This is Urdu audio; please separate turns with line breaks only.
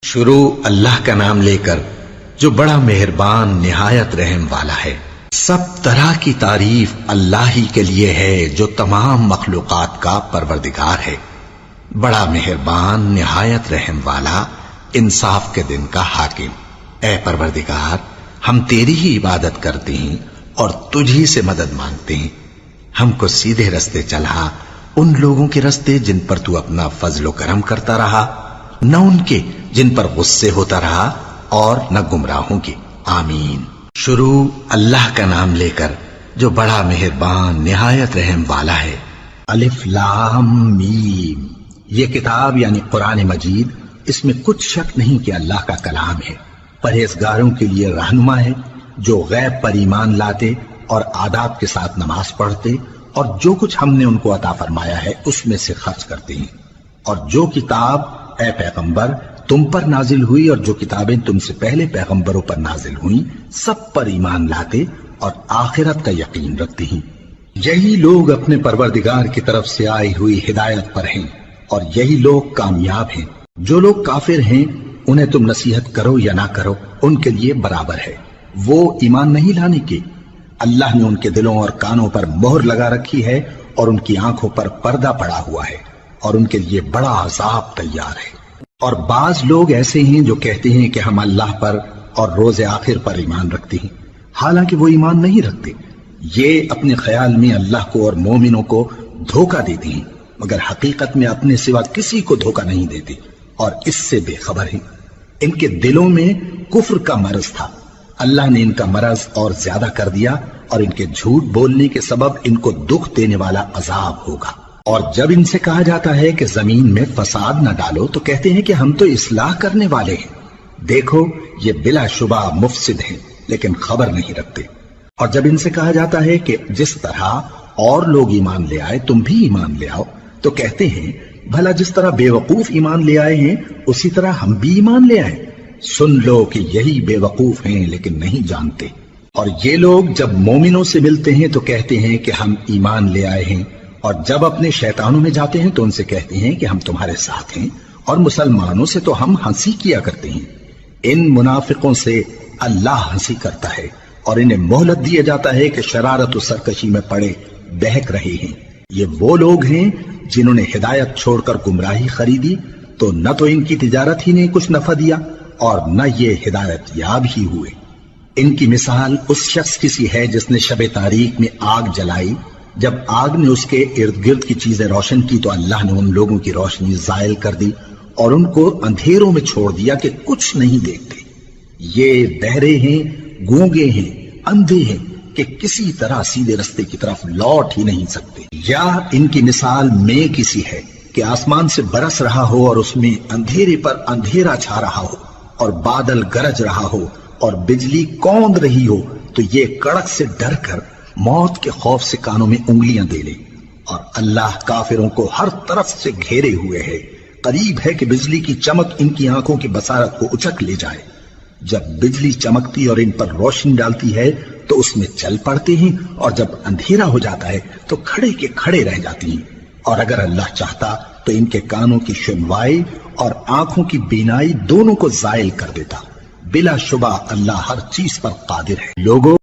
شروع اللہ کا نام لے کر جو بڑا مہربان نہایت رحم والا ہے۔ سب طرح کی تعریف اللہ ہی کے لیے ہے جو تمام مخلوقات کا پروردگار ہے، بڑا مہربان نہایت رحم والا، انصاف کے دن کا حاکم۔ اے پروردگار، ہم تیری ہی عبادت کرتے ہیں اور تجھی سے مدد مانگتے ہیں۔ ہم کو سیدھے رستے چلا، ان لوگوں کے رستے جن پر تو اپنا فضل و کرم کرتا رہا، نہ ان کے جن پر غصے ہوتا رہا اور نہ گمراہوں کے۔ آمین۔ شروع اللہ کا نام لے کر جو بڑا مہربان نہایت رحم والا ہے۔ الف لام میم۔ یہ کتاب یعنی قرآن مجید، اس میں کچھ شک نہیں کہ اللہ کا کلام ہے، پرہیزگاروں کے لیے رہنما ہے، جو غیب پر ایمان لاتے اور آداب کے ساتھ نماز پڑھتے اور جو کچھ ہم نے ان کو عطا فرمایا ہے اس میں سے خرچ کرتے ہیں، اور جو کتاب اے پیغمبر تم پر نازل ہوئی اور جو کتابیں تم سے پہلے پیغمبروں پر نازل ہوئیں سب پر ایمان لاتے اور آخرت کا یقین رکھتے ہیں۔ یہی لوگ اپنے پروردگار کی طرف سے آئی ہوئی ہدایت پر ہیں اور یہی لوگ کامیاب ہیں۔ جو لوگ کافر ہیں انہیں تم نصیحت کرو یا نہ کرو ان کے لیے برابر ہے، وہ ایمان نہیں لانے کے۔ اللہ نے ان کے دلوں اور کانوں پر مہر لگا رکھی ہے اور ان کی آنکھوں پر پردہ پڑا ہوا ہے اور ان کے لیے بڑا عذاب تیار ہے۔ اور بعض لوگ ایسے ہیں جو کہتے ہیں کہ ہم اللہ پر اور روز آخر پر ایمان رکھتے ہیں، حالانکہ وہ ایمان نہیں رکھتے۔ یہ اپنے خیال میں اللہ کو اور مومنوں کو دھوکہ دیتے ہیں، مگر حقیقت میں اپنے سوا کسی کو دھوکہ نہیں دیتے اور اس سے بے خبر ہیں۔ ان کے دلوں میں کفر کا مرض تھا، اللہ نے ان کا مرض اور زیادہ کر دیا اور ان کے جھوٹ بولنے کے سبب ان کو دکھ دینے والا عذاب ہوگا۔ اور جب ان سے کہا جاتا ہے کہ زمین میں فساد نہ ڈالو تو کہتے ہیں کہ ہم تو اصلاح کرنے والے ہیں۔ دیکھو یہ بلا شبہ مفسد ہیں لیکن خبر نہیں رکھتے۔ اور جب ان سے کہا جاتا ہے کہ جس طرح اور لوگ ایمان لے آئے تم بھی ایمان لے آؤ تو کہتے ہیں بھلا جس طرح بے وقوف ایمان لے آئے ہیں اسی طرح ہم بھی ایمان لے آئے۔ سن لو کہ یہی بے وقوف ہیں لیکن نہیں جانتے۔ اور یہ لوگ جب مومنوں سے ملتے ہیں تو کہتے ہیں کہ ہم ایمان لے آئے ہیں، اور جب اپنے شیطانوں میں جاتے ہیں تو ان سے کہتے ہیں کہ ہم تمہارے ساتھ ہیں، اور مسلمانوں سے تو ہم ہنسی کیا کرتے ہیں۔ ان منافقوں سے اللہ ہنسی کرتا ہے اور انہیں مہلت دیا جاتا ہے کہ شرارت و سرکشی میں پڑے بہک رہے ہیں۔ یہ وہ لوگ ہیں جنہوں نے ہدایت چھوڑ کر گمراہی خریدی، تو نہ تو ان کی تجارت ہی نے کچھ نفع دیا اور نہ یہ ہدایت یاب ہی ہوئے۔ ان کی مثال اس شخص کی سی ہے جس نے شب تاریک میں آگ جلائی، جب آگ نے اس کے ارد گرد کی چیزیں روشن کی تو اللہ نے ان لوگوں کی روشنی زائل کر دی اور ان کو اندھیروں میں چھوڑ دیا کہ کچھ نہیں دیکھتے۔ یہ بہرے ہیں، گونگے ہیں، اندھے ہیں کہ کسی طرح سیدھے رستے کی طرف لوٹ ہی نہیں سکتے۔ یا ان کی مثال میں کسی ہے کہ آسمان سے برس رہا ہو اور اس میں اندھیرے پر اندھیرا چھا رہا ہو اور بادل گرج رہا ہو اور بجلی کوند رہی ہو، تو یہ کڑک سے ڈر کر موت کے خوف سے کانوں میں انگلیاں دے لے۔ اور اللہ کافروں کو ہر طرف سے گھیرے ہوئے ہے، قریب ہے کہ بجلی کی چمک ان کی آنکھوں کی بصارت کو اچک لے جائے۔ جب بجلی چمکتی اور ان پر روشنی ڈالتی ہے تو اس میں چل پڑتے ہیں، اور جب اندھیرا ہو جاتا ہے تو کھڑے کے کھڑے رہ جاتی ہیں۔ اور اگر اللہ چاہتا تو ان کے کانوں کی سنوائی اور آنکھوں کی بینائی دونوں کو زائل کر دیتا۔ بلا شبہ اللہ ہر چیز پر قادر ہے۔ لوگوں